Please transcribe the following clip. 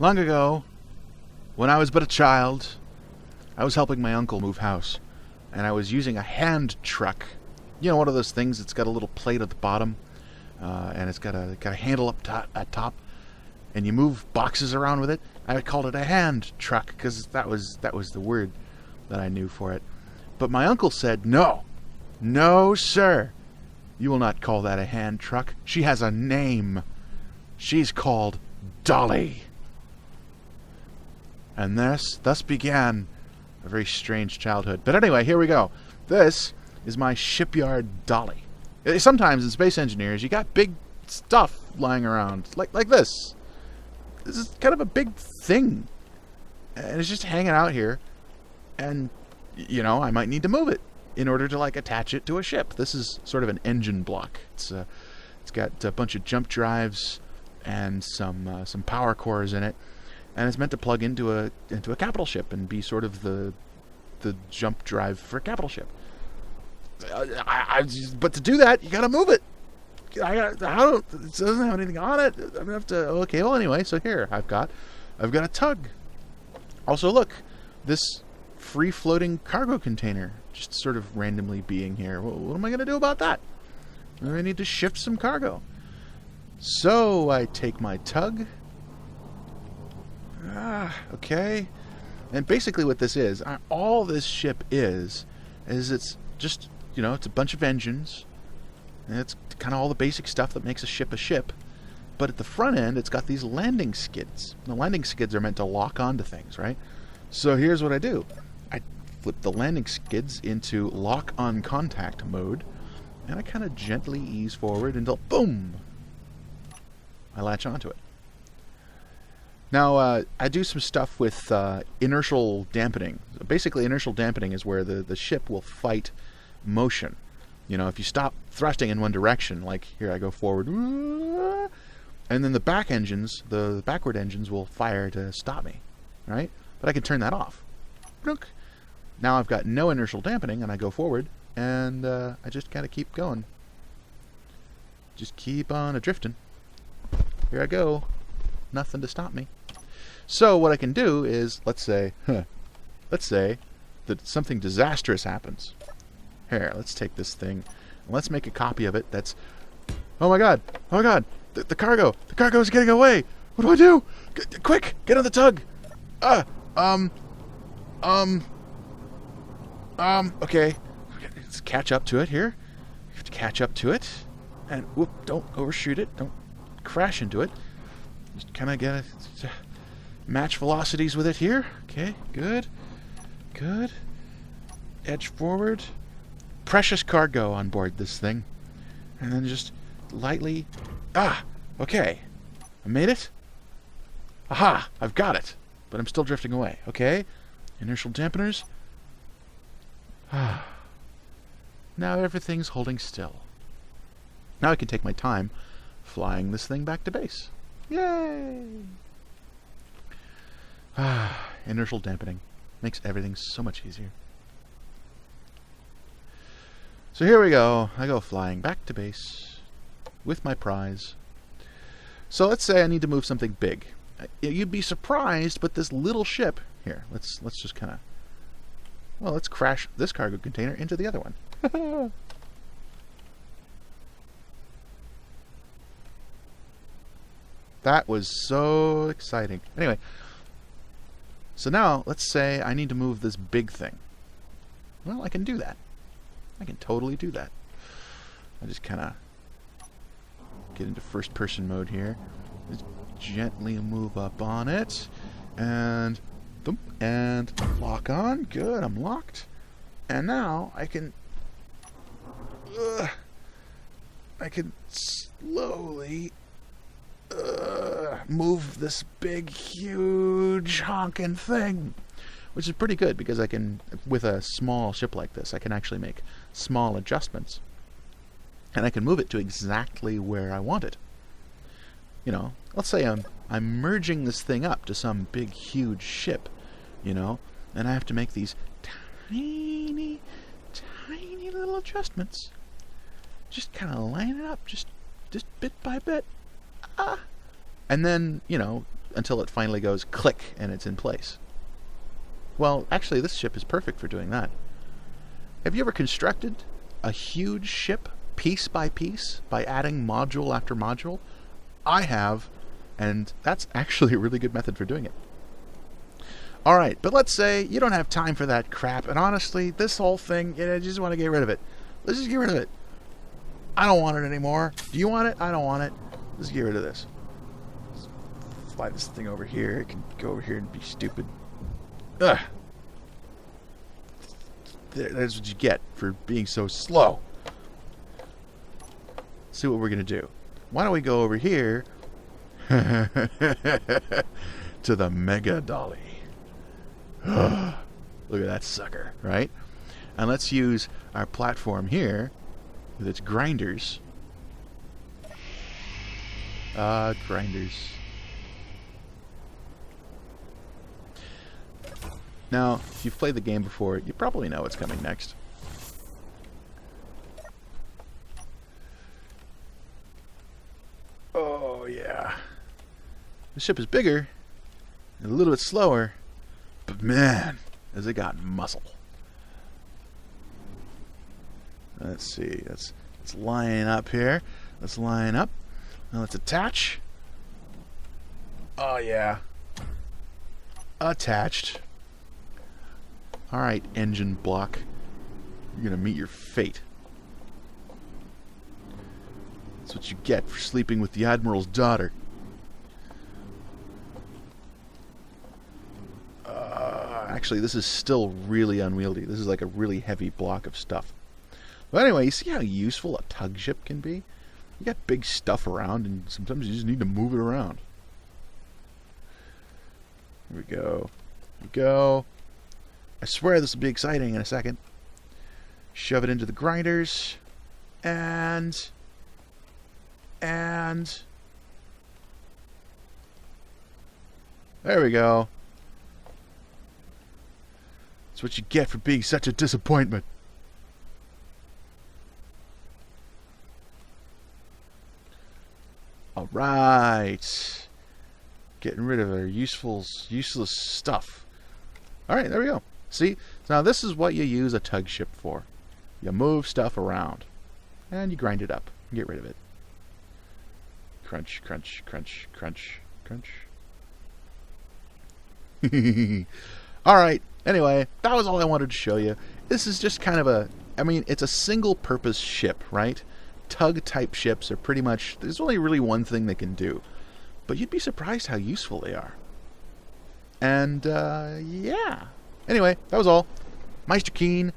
Long ago, when I was but a child, I was helping my uncle move house, and I was using a hand truck. You know, one of those things that's got a little plate at the bottom, and it's got a handle up at top, and you move boxes around with it. I called it a hand truck because that was the word that I knew for it. But my uncle said, "No, no, sir. You will not call that a hand truck. She has a name. She's called Dolly." And thus began a very strange childhood. But anyway, here we go. This is my shipyard Dolly. Sometimes in space engineers, you got big stuff lying around, like this. This is kind of a big thing. And it's just hanging out here. And, you know, I might need to move it in order to, like, attach it to a ship. This is sort of an engine block. It's got a bunch of jump drives and some power cores in it. And it's meant to plug into a capital ship and be sort of the jump drive for a capital ship. But to do that, you got to move it. It doesn't have anything on it. I'm gonna have to. Okay, well, anyway, so here I've got a tug. Also, look, this free-floating cargo container just sort of randomly being here. Well, what am I gonna do about that? I need to shift some cargo. So I take my tug. Okay. And basically what this is, all this ship is it's just, you know, it's a bunch of engines. And it's kind of all the basic stuff that makes a ship. But at the front end, it's got these landing skids. The landing skids are meant to lock onto things, right? So here's what I do. I flip the landing skids into lock on contact mode. And I kind of gently ease forward until, boom, I latch onto it. Now, I do some stuff with inertial dampening. Basically, inertial dampening is where the ship will fight motion. You know, if you stop thrusting in one direction, like here I go forward, and then the back engines, the backward engines will fire to stop me, right? But I can turn that off. Now I've got no inertial dampening, and I go forward, and I just kind of keep going. Just keep on a-drifting. Here I go. Nothing to stop me. So what I can do is, let's say that something disastrous happens. Here, let's take this thing, and let's make a copy of it that's, oh my god, the cargo is getting away. What do I do? Quick, get on the tug. Okay, let's catch up to it here. You have to catch up to it, and whoop, don't overshoot it, don't crash into it. Just kind of get it, match velocities with it here. Okay, good. Edge forward. Precious cargo on board this thing. And then just lightly... okay. I made it. Aha! I've got it. But I'm still drifting away. Okay. Inertial dampeners. Now everything's holding still. Now I can take my time flying this thing back to base. Yay! Inertial dampening makes everything so much easier. So here we go. I go flying back to base with my prize. So let's say I need to move something big. You'd be surprised, but this little ship here. Let's just kind of, well, let's crash this cargo container into the other one. That was so exciting. Anyway, so now let's say I need to move this big thing. Well, I can do that. I can totally do that. I just kind of get into first-person mode here. Just gently move up on it, and boom, and lock on. Good, I'm locked. And now I can slowly move this big, huge honking thing, which is pretty good because I can, with a small ship like this, I can actually make small adjustments, and I can move it to exactly where I want it. You know, let's say I'm merging this thing up to some big, huge ship, you know, and I have to make these tiny little adjustments. Just kind of line it up, just bit by bit. And then, you know, until it finally goes click and it's in place. Well, actually, this ship is perfect for doing that. Have you ever constructed a huge ship piece by piece by adding module after module? I have, and that's actually a really good method for doing it. Alright, but let's say you don't have time for that crap, and honestly, this whole thing, you just want to get rid of it. Let's just get rid of it. I don't want it anymore. Do you want it? I don't want it. Let's get rid of this. Let's fly this thing over here. It can go over here and be stupid. Ugh. That's what you get for being so slow. Let's see what we're going to do. Why don't we go over here to the MegaDolly. Look at that sucker, right? And let's use our platform here with its grinders. Grinders. Now, if you've played the game before, you probably know what's coming next. Oh, yeah. The ship is bigger and a little bit slower, but man, has it got muscle. Let's see. Let's line up here. Let's line up. Now let's attach. Oh, yeah. Attached. Alright, engine block. You're going to meet your fate. That's what you get for sleeping with the Admiral's daughter. Actually, this is still really unwieldy. This is like a really heavy block of stuff. But anyway, you see how useful a tug ship can be? You got big stuff around, and sometimes you just need to move it around. Here we go. Here we go. I swear this will be exciting in a second. Shove it into the grinders. And... There we go. That's what you get for being such a disappointment. Alright. Getting rid of our useless stuff. Alright, there we go. See? Now this is what you use a tug ship for. You move stuff around. And you grind it up. And get rid of it. Crunch, crunch, crunch, crunch, crunch. Alright, anyway, that was all I wanted to show you. This is just kind of a... I mean, it's a single-purpose ship, right? Tug-type ships are pretty much... There's only really one thing they can do. But you'd be surprised how useful they are. And, yeah. Anyway, that was all. Meister Keen,